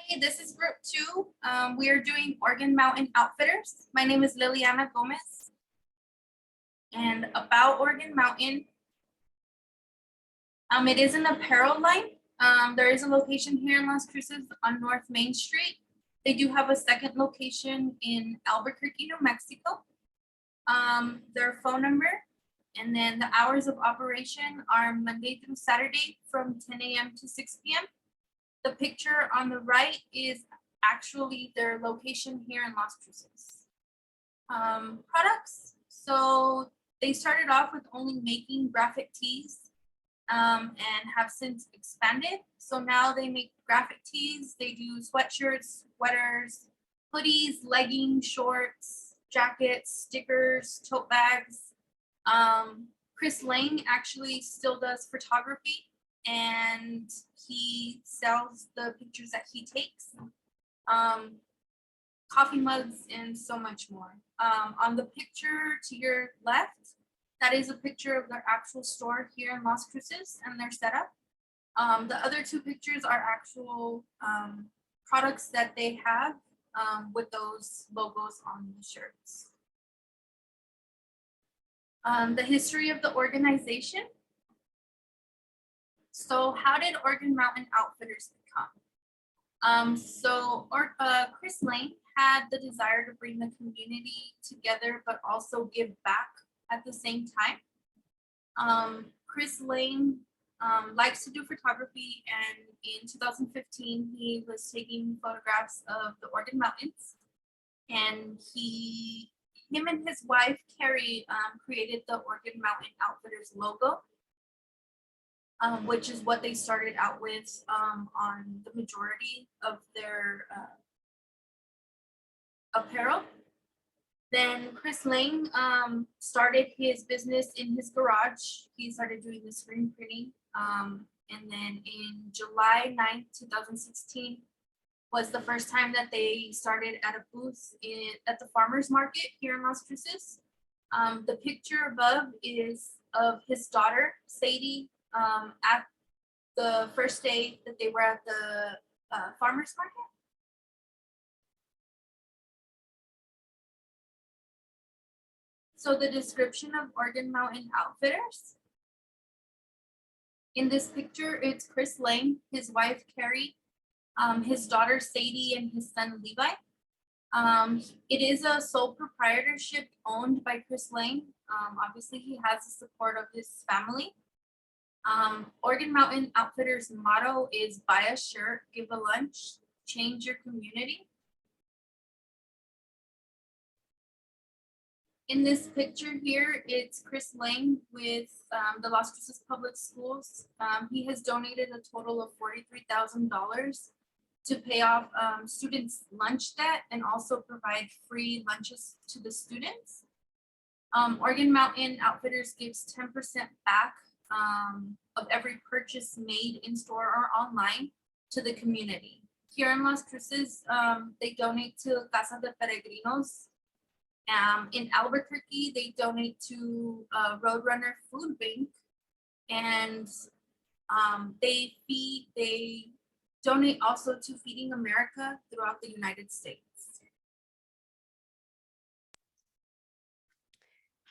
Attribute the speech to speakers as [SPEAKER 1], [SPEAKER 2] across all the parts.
[SPEAKER 1] Hi, this is group 2. We are doing Organ Mountain Outfitters. My name is Lilliana Gomez. And about Organ Mountain, it is an apparel line. There is a location here in Las Cruces on North Main Street. They do have a second location in Albuquerque, New Mexico. Their phone number and then the hours of operation are Monday through Saturday from 10 a.m. to 6 p.m. The picture on the right is actually their location here in Las Cruces. Products. So they started off with only making graphic tees and have since expanded. So now they make graphic tees. They do sweatshirts, sweaters, hoodies, leggings, shorts, jackets, stickers, tote bags. Chris Lang actually still does photography and he sells the pictures that he takes, coffee mugs and so much more. On the picture to your left, that is a picture of their actual store here in Las Cruces and their setup. The other two pictures are actual products that they have with those logos on the shirts. The history of the organization. So how did Organ Mountain Outfitters become? Chris Lane had the desire to bring the community together, but also give back at the same time. Chris Lane likes to do photography, and in 2015, he was taking photographs of the Organ Mountains, and him and his wife, Carrie, created the Organ Mountain Outfitters logo, which is what they started out with on the majority of their apparel. Then Chris Lang started his business in his garage. He started doing the screen printing. And then in July 9th, 2016, was the first time that they started at a booth at the farmer's market here in Las Cruces. The picture above is of his daughter, Sadie, at the first day that they were at the farmer's market. So the description of Organ Mountain Outfitters. In this picture, it's Chris Lang, his wife, Carrie, his daughter, Sadie, and his son, Levi. It is a sole proprietorship owned by Chris Lang. Obviously, he has the support of his family. Organ Mountain Outfitters' motto is buy a shirt, give a lunch, change your community. In this picture here, it's Chris Lang with the Las Cruces Public Schools. He has donated a total of $43,000 to pay off students' lunch debt and also provide free lunches to the students. Organ Mountain Outfitters gives 10% back of every purchase made in store or online to the community. Here in Las Cruces, they donate to Casa de Peregrinos. In Albuquerque, they donate to Roadrunner Food Bank, and they donate also to Feeding America throughout the United States.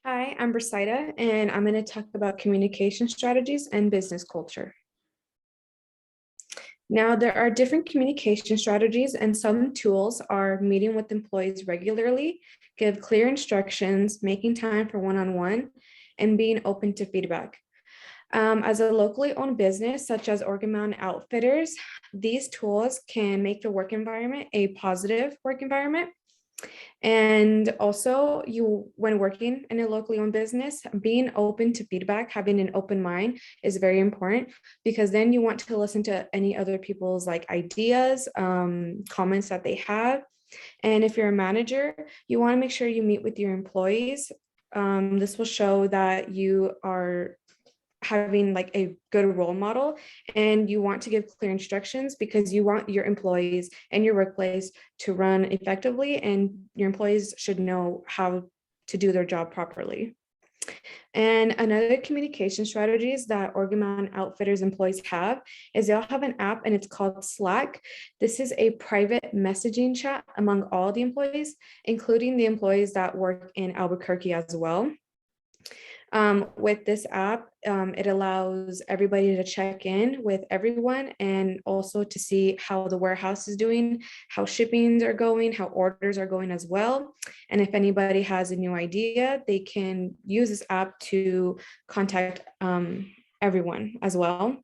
[SPEAKER 2] Hi, I'm Brizayda, and I'm going to talk about communication strategies and business culture. Now, there are different communication strategies, and some tools are meeting with employees regularly, give clear instructions, making time for one-on-one, and being open to feedback. As a locally owned business, such as Organ Mountain Outfitters, these tools can make the work environment a positive work environment. And also, when working in a locally owned business, being open to feedback, having an open mind is very important, because then you want to listen to any other people's ideas, comments that they have. And if you're a manager, you want to make sure you meet with your employees. This will show that you are having a good role model, and you want to give clear instructions because you want your employees and your workplace to run effectively, and your employees should know how to do their job properly. And another communication strategies that Organon Outfitters employees have is they'll have an app and it's called Slack. This is a private messaging chat among all the employees, including the employees that work in Albuquerque as well. With this app, it allows everybody to check in with everyone and also to see how the warehouse is doing, how shippings are going, how orders are going as well. And if anybody has a new idea, they can use this app to contact everyone as well.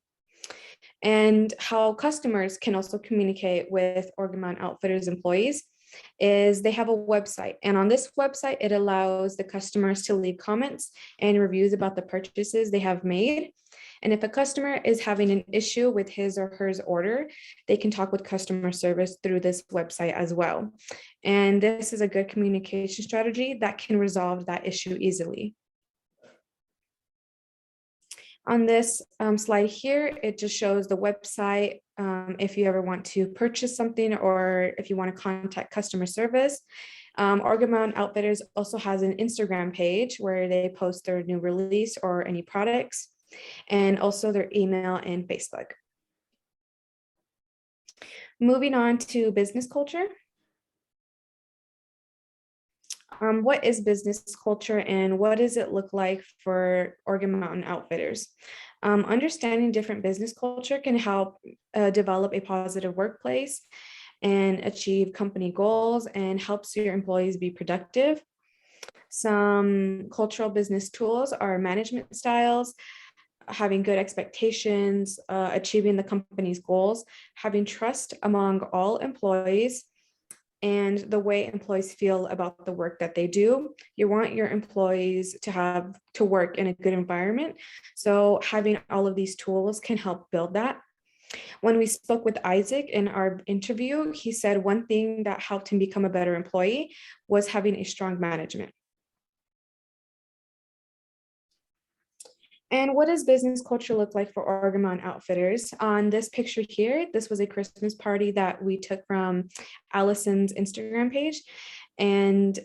[SPEAKER 2] And how customers can also communicate with Organon Outfitters employees is they have a website. And on this website, it allows the customers to leave comments and reviews about the purchases they have made. And if a customer is having an issue with his or her order, they can talk with customer service through this website as well. And this is a good communication strategy that can resolve that issue easily. On this slide here, it just shows the website if you ever want to purchase something or if you want to contact customer service. Organon Outfitters also has an Instagram page where they post their new release or any products, and also their email and Facebook. Moving on to business culture. What is business culture and what does it look like for Organ Outfitters? Understanding different business culture can help develop a positive workplace and achieve company goals and helps your employees be productive. Some cultural business tools are management styles, having good expectations, achieving the company's goals, having trust among all employees, and the way employees feel about the work that they do. You want your employees to have to work in a good environment. So having all of these tools can help build that. When we spoke with Isaac in our interview, he said one thing that helped him become a better employee was having a strong management. And what does business culture look like for Organon Outfitters? On this picture here, this was a Christmas party that we took from Allison's Instagram page. And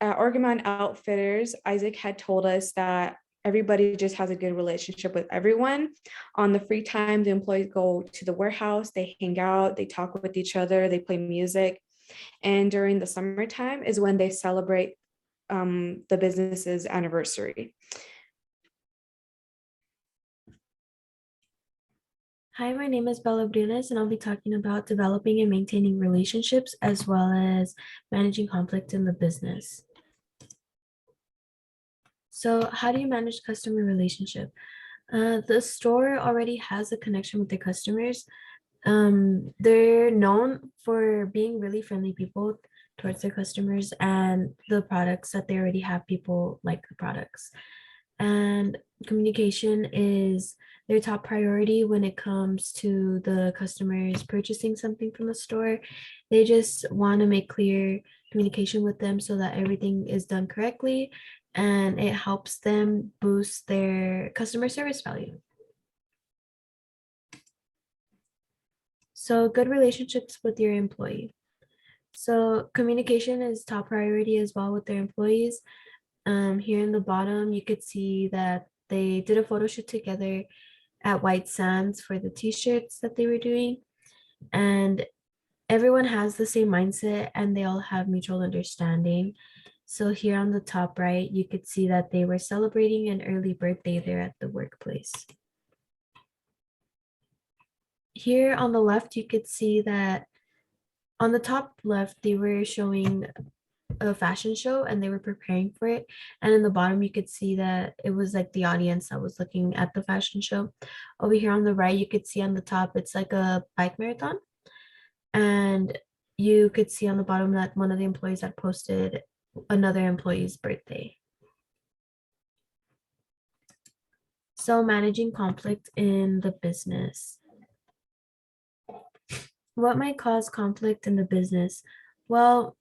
[SPEAKER 2] at Organon Outfitters, Isaac had told us that everybody just has a good relationship with everyone. On the free time, the employees go to the warehouse, they hang out, they talk with each other, they play music. And during the summertime is when they celebrate the business's anniversary.
[SPEAKER 3] Hi, my name is Bella Briones, and I'll be talking about developing and maintaining relationships as well as managing conflict in the business. So how do you manage customer relationship? The store already has a connection with their customers. They're known for being really friendly people towards their customers, and the products that they already have, people like the products. And communication is their top priority when it comes to the customers purchasing something from the store. They just want to make clear communication with them so that everything is done correctly, and it helps them boost their customer service value. So good relationships with your employee. So communication is top priority as well with their employees. Here in the bottom, you could see that they did a photo shoot together at White Sands for the t-shirts that they were doing. And everyone has the same mindset and they all have mutual understanding. So here on the top right, you could see that they were celebrating an early birthday there at the workplace. Here on the left, you could see that on the top left, they were showing a fashion show and they were preparing for it. And in the bottom, you could see that it was like the audience that was looking at the fashion show. Over here on the right, you could see on the top, it's like a bike marathon. And you could see on the bottom that one of the employees had posted another employee's birthday. So managing conflict in the business. What might cause conflict in the business? Well,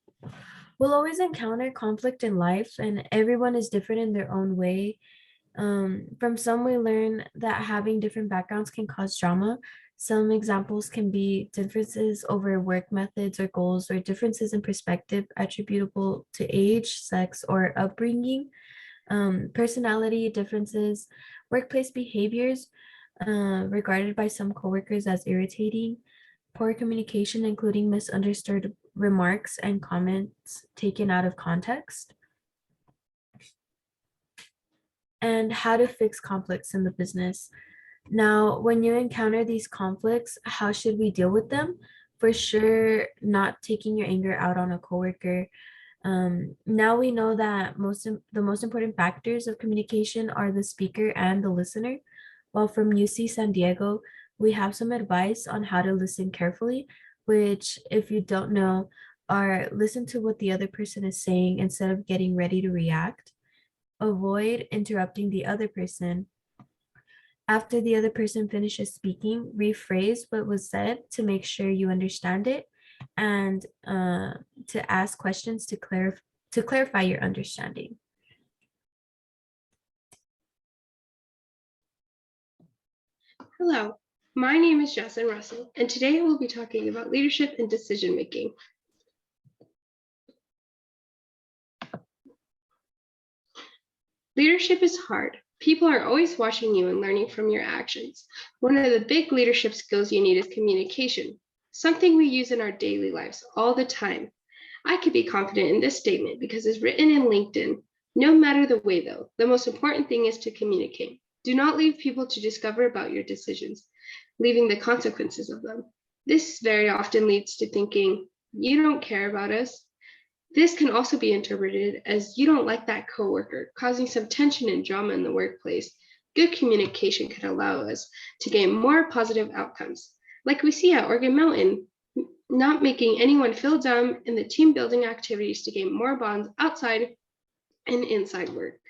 [SPEAKER 3] we'll always encounter conflict in life, and everyone is different in their own way. From some, we learn that having different backgrounds can cause drama. Some examples can be differences over work methods or goals, or differences in perspective attributable to age, sex, or upbringing. Personality differences, workplace behaviors regarded by some coworkers as irritating, poor communication, including misunderstood remarks and comments taken out of context, and how to fix conflicts in the business. Now, when you encounter these conflicts, how should we deal with them? For sure, not taking your anger out on a coworker. Now we know that the most important factors of communication are the speaker and the listener. While from UC San Diego, we have some advice on how to listen carefully, which, if you don't know, are listen to what the other person is saying instead of getting ready to react. Avoid interrupting the other person. After the other person finishes speaking, rephrase what was said to make sure you understand it, and to ask questions to clarify your understanding.
[SPEAKER 4] Hello, my name is Jaslynn Russell, and today we'll be talking about leadership and decision making. Leadership is hard. People are always watching you and learning from your actions. One of the big leadership skills you need is communication, something we use in our daily lives all the time. I could be confident in this statement because it's written in LinkedIn. No matter the way, though, the most important thing is to communicate. Do not leave people to discover about your decisions, leaving the consequences of them. This very often leads to thinking, you don't care about us. This can also be interpreted as you don't like that coworker, causing some tension and drama in the workplace. Good communication can allow us to gain more positive outcomes, like we see at Organ Mountain, not making anyone feel dumb in the team building activities to gain more bonds outside and inside work.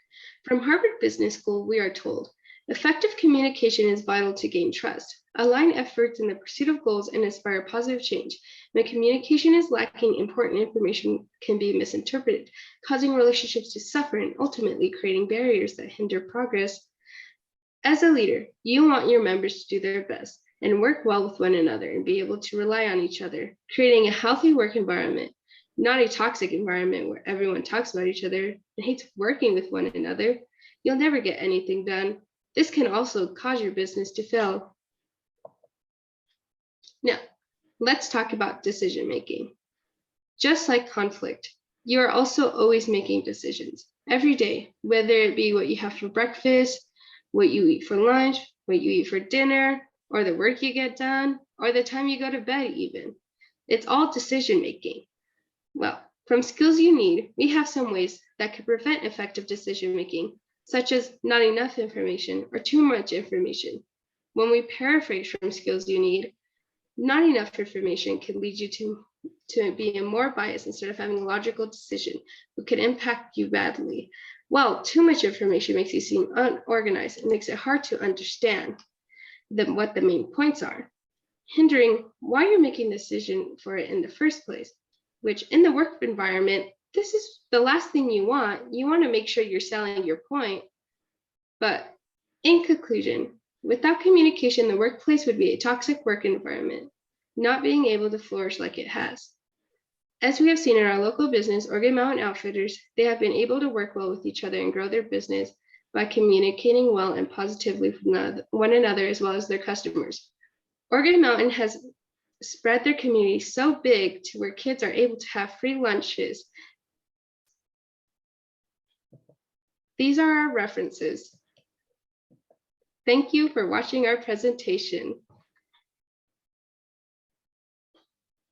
[SPEAKER 4] From Harvard Business School, we are told, effective communication is vital to gain trust, align efforts in the pursuit of goals, and inspire positive change. When communication is lacking, important information can be misinterpreted, causing relationships to suffer and ultimately creating barriers that hinder progress. As a leader, you want your members to do their best and work well with one another and be able to rely on each other, creating a healthy work environment, not a toxic environment where everyone talks about each other and hates working with one another. You'll never get anything done. This can also cause your business to fail. Now, let's talk about decision making. Just like conflict, you are also always making decisions every day, whether it be what you have for breakfast, what you eat for lunch, what you eat for dinner, or the work you get done, or the time you go to bed even. It's all decision making. Well, from skills you need, we have some ways that could prevent effective decision making, such as not enough information or too much information. When we paraphrase from skills you need, not enough information can lead you to being more biased instead of having a logical decision, which could impact you badly. While too much information makes you seem unorganized and makes it hard to understand what the main points are, hindering why you're making a decision for it in the first place, which in the work environment, this is the last thing you want. You want to make sure you're selling your point. But in conclusion, without communication, the workplace would be a toxic work environment, not being able to flourish like it has. As we have seen in our local business, Organ Mountain Outfitters, they have been able to work well with each other and grow their business by communicating well and positively with one another as well as their customers. Organ Mountain has spread their community so big to where kids are able to have free lunches. These are our references. Thank you for watching our presentation.